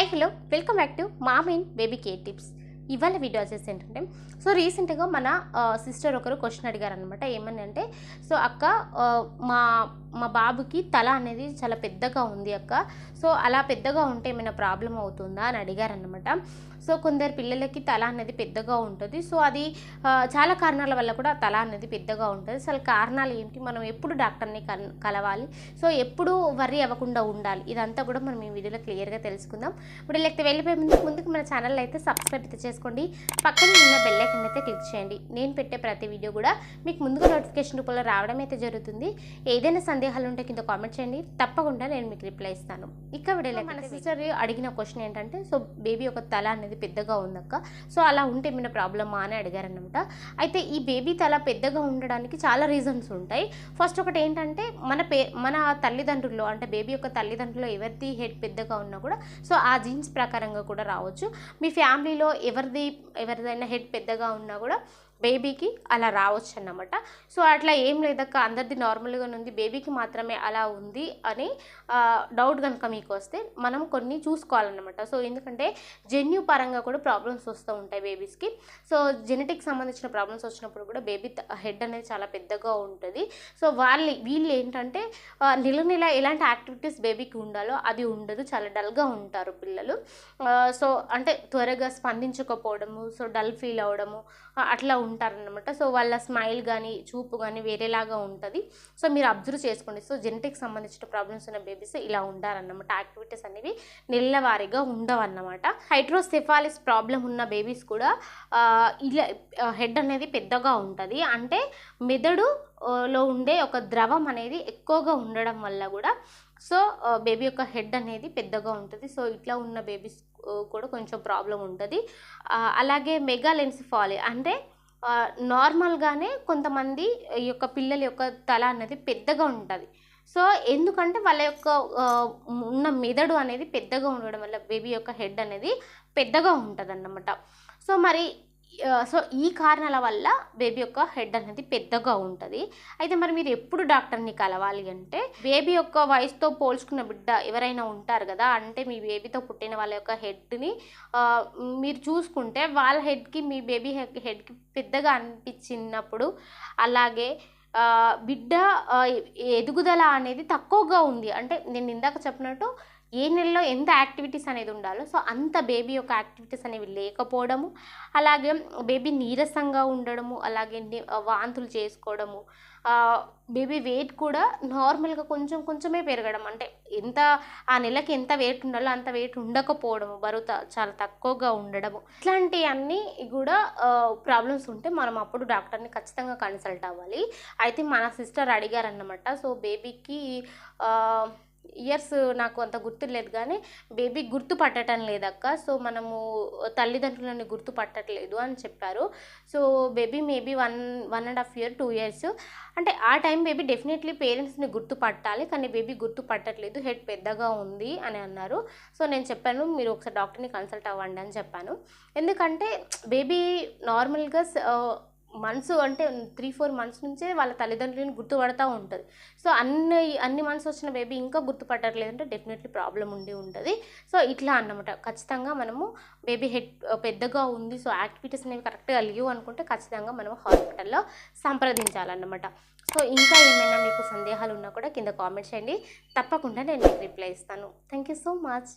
Hi hello welcome back to mom and baby care tips. ఇవాళ video వచ్చేసి ఏంటంటే రీసెంట్గా మన సిస్టర్ ఒకరు క్వశ్చన్ అడిగారు అనమాట. ఏమని అంటే అక్క, మా మా బాబుకి తల అనేది చాలా పెద్దగా ఉంది అక్క, అలా పెద్దగా ఉంటే ఏమైనా ప్రాబ్లం అవుతుందా అని అడిగారనమాట. కొందరు పిల్లలకి తల అనేది పెద్దగా ఉంటుంది. అది చాలా కారణాల వల్ల కూడా తల అనేది పెద్దగా ఉంటుంది. అసలు కారణాలు ఏంటి, మనం ఎప్పుడు డాక్టర్ని కలవాలి, ఎప్పుడు వర్రీ అవ్వకుండా ఉండాలి, ఇదంతా కూడా మనం ఈ వీడియోలో క్లియర్గా తెలుసుకుందాం. ఇప్పుడు లేకపోతే వెళ్ళిపోయే ముందుకు మన ఛానల్ అయితే సబ్స్క్రైబ్ అయితే చేసుకోండి, పక్కన ఉన్న బెల్ ఐకాన్ అయితే క్లిక్ చేయండి. నేను పెట్టే ప్రతి వీడియో కూడా మీకు ముందుగా నోటిఫికేషన్ రూపంలో రావడం అయితే జరుగుతుంది. ఏదైనా సందేహాలు ఉంటే కింద కామెంట్ చేయండి, తప్పకుండా నేను మీకు రిప్లై ఇస్తాను. ఇక వీడియోలో మన సిస్టర్ అడిగిన క్వశ్చన్ ఏంటంటే బేబీ యొక్క తల అనేది పెద్దగా ఉందక్క, అలా ఉంటే ఏమైనా ప్రాబ్లమా అని అడిగారనమాట. అయితే ఈ బేబీ తల పెద్దగా ఉండడానికి చాలా రీజన్స్ ఉంటాయి. ఫస్ట్ ఒకటి ఏంటంటే మన తల్లిదండ్రుల్లో, అంటే బేబీ యొక్క తల్లిదండ్రుల్లో ఎవరిది హెడ్ పెద్దగా ఉన్నా కూడా ఆ జీన్స్ ప్రకారంగా కూడా రావచ్చు. మీ ఫ్యామిలీలో ఎవరిదైనా హెడ్ పెద్దగా ఉన్నా కూడా బేబీకి అలా రావచ్చు అన్నమాట. అట్లా ఏం లేదక్క, అందరిది నార్మల్గానే ఉంది, బేబీకి మాత్రమే అలా ఉంది అని డౌట్ కనుక మీకు వస్తే మనం కొన్ని చూసుకోవాలన్నమాట. ఎందుకంటే జన్యు పరంగా కూడా ప్రాబ్లమ్స్ వస్తూ ఉంటాయి బేబీస్కి. జెనెటిక్ సంబంధించిన ప్రాబ్లమ్స్ వచ్చినప్పుడు కూడా బేబీ హెడ్ అనేది చాలా పెద్దగా ఉంటుంది. వీళ్ళు ఏంటంటే నెల ఎలాంటి యాక్టివిటీస్ బేబీకి ఉండాలో అది ఉండదు, చాలా డల్గా ఉంటారు పిల్లలు. అంటే త్వరగా స్పందించకపోవడము, డల్ ఫీల్ అవ్వడము అట్లా ఉంటారనమాట. వాళ్ళ స్మైల్ కానీ చూపు కానీ వేరేలాగా ఉంటుంది. మీరు అబ్జర్వ్ చేసుకోండి. జెనెటిక్ సంబంధించిన ప్రాబ్లమ్స్ ఉన్న బేబీస్ ఇలా ఉంటారన్నమాట. యాక్టివిటీస్ అనేవి నెలవారీగా ఉండవన్నమాట. హైడ్రోసెఫాలిస్ ప్రాబ్లం ఉన్న బేబీస్ కూడా ఇలా హెడ్ అనేది పెద్దగా ఉంటుంది. అంటే మెదడులో ఉండే ఒక ద్రవం అనేది ఎక్కువగా ఉండడం వల్ల కూడా బేబీ యొక్క హెడ్ అనేది పెద్దగా ఉంటుంది. ఇట్లా ఉన్న బేబీస్ కూడా కొంచెం ప్రాబ్లం ఉంటుంది. అలాగే మెగాలెన్సిఫాలి అంటే నార్మల్గానే కొంతమంది ఈ యొక్క పిల్లల యొక్క తల అనేది పెద్దగా ఉంటుంది. ఎందుకంటే వాళ్ళ యొక్క ఉన్న మెదడు అనేది పెద్దగా ఉండడం వల్ల బేబీ యొక్క హెడ్ అనేది పెద్దగా ఉంటుంది అన్నమాట. మరి ఈ కారణాల వల్ల బేబీ యొక్క హెడ్ అనేది పెద్దగా ఉంటుంది. అయితే మరి మీరు ఎప్పుడు డాక్టర్ని కలవాలి అంటే, బేబీ యొక్క వయసుతో పోల్చుకున్న బిడ్డ ఎవరైనా ఉంటారు కదా, అంటే మీ బేబీతో పుట్టిన వాళ్ళ యొక్క హెడ్ని మీరు చూసుకుంటే వాళ్ళ హెడ్కి మీ బేబీ హెడ్కి పెద్దగా అనిపించినప్పుడు, అలాగే బిడ్డ ఎదుగుదల అనేది తక్కువగా ఉంది అంటే నేను ఇందాక చెప్పినట్టు ఏ నెలలో ఎంత యాక్టివిటీస్ అనేది ఉండాలో అంత బేబీ యొక్క యాక్టివిటీస్ అనేవి లేకపోవడము, అలాగే బేబీ నీరసంగా ఉండడము, అలాగే వాంతులు చేసుకోవడము, బేబీ వెయిట్ కూడా నార్మల్గా కొంచెమే పెరగడం, అంటే ఆ నెలకి ఎంత వెయిట్ ఉండాలో అంత వెయిట్ ఉండకపోవడము, బరువు చాలా తక్కువగా ఉండడము, ఇట్లాంటివన్నీ కూడా ప్రాబ్లమ్స్ ఉంటే మనం అప్పుడు డాక్టర్ని ఖచ్చితంగా కన్సల్ట్ అవ్వాలి. అయితే మన సిస్టర్ అడిగారన్నమాట. బేబీకి ఇయర్స్ నాకు అంత గుర్తులేదు కానీ బేబీ గుర్తుపట్టడం లేదక్క, మనము తల్లిదండ్రులని గుర్తుపట్టట్లేదు అని చెప్పారు. బేబీ మేబీ 1.5 year 2 years, అంటే ఆ టైం బేబీ డెఫినెట్లీ పేరెంట్స్ని గుర్తుపట్టాలి, కానీ బేబీ గుర్తుపట్టట్లేదు, హెడ్ పెద్దగా ఉంది అని అన్నారు. నేను చెప్పాను మీరు ఒకసారి డాక్టర్ని కన్సల్ట్ అవ్వండి అని చెప్పాను. ఎందుకంటే బేబీ నార్మల్గా మంత్స్ అంటే 3-4 months నుంచే వాళ్ళ తల్లిదండ్రులను గుర్తుపడుతూ ఉంటుంది. అన్ని మంత్స్ వచ్చిన బేబీ ఇంకా గుర్తుపట్టట్లేదంటే డెఫినెట్లీ ప్రాబ్లం ఉంటుంది. ఇట్లా అన్నమాట. ఖచ్చితంగా మనము బేబీ హెడ్ పెద్దగా ఉంది, యాక్టివిటీస్ అనేవి కరెక్ట్గా లేవు అనుకుంటే ఖచ్చితంగా మనం హాస్పిటల్లో సంప్రదించాలన్నమాట. ఇంకా ఏమైనా మీకు సందేహాలు ఉన్నా కూడా కింద కామెంట్ చేయండి, తప్పకుండా నేను మీకు రిప్లై ఇస్తాను. Thank you so much.